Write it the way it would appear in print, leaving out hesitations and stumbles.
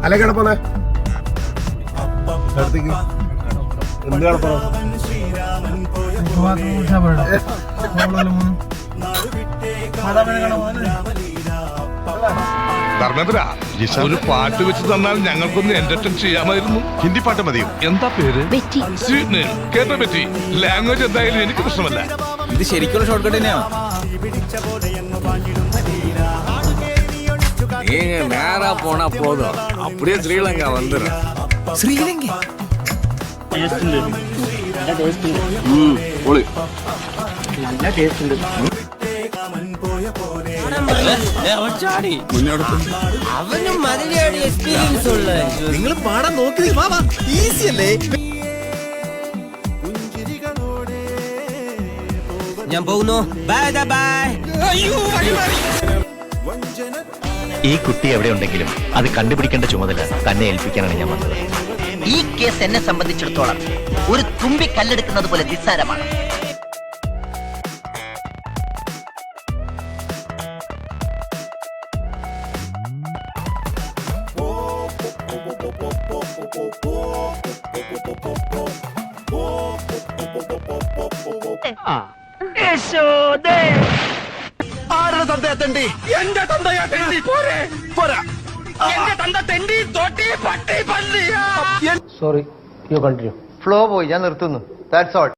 അല്ലെ കിടപ്പണേ അടുത്തേക്ക് എന്ത് കിടപ്പണോ ധർമ്മേന്ദ്ര ഒരു പാട്ട് വെച്ച് തന്നാൽ ഞങ്ങൾക്കൊന്ന് എന്റർടൈൻ ചെയ്യാമായിരുന്നു. ഹിന്ദി പാട്ട് മതിയോ? എന്താ പേര്? Sweet name. കേട്ടോ പറ്റി. ലാംഗ്വേജ് എന്തായാലും എനിക്ക് പ്രശ്നമല്ല. ഇത് ശരിക്കുള്ള ഷോർട്ട് കട്ട് തന്നെയാ. நீங்க நேரா போனா போதும், அப்படியே ஸ்ரீலங்கா வந்துடும். ശ്രീലങ്ക അവനും മതിലയാടി എക്സ്പീരിയൻസ് ഉള്ള. നിങ്ങൾ പാടാൻ നോക്കി ഈസി അല്ലേ? ഞാൻ പോകുന്നു. Bye bye. ഈ കുട്ടി എവിടെ ഉണ്ടെങ്കിലും അത് കണ്ടുപിടിക്കേണ്ട ചുമതല തന്നെ ഏൽപ്പിക്കാനാണ് ഞാൻ വന്നത്. ഈ കേസ് എന്നെ സംബന്ധിച്ചിടത്തോളം ഒരു തുമ്പി കല്ലെടുക്കുന്നത് പോലെ നിസ്സാരമാണ്. ആരുടെ തന്തയാ തെണ്ടി? എന്റെ തന്തയാ തെണ്ടി. പോരെ പോരാ. എന്റെ തന്ത തെണ്ടി തോട്ടി പട്ടി പല്ലിയാ. Sorry, you continue. ഫ്ലോ പോയി, ഞാൻ നിർത്തുന്നു. That's all.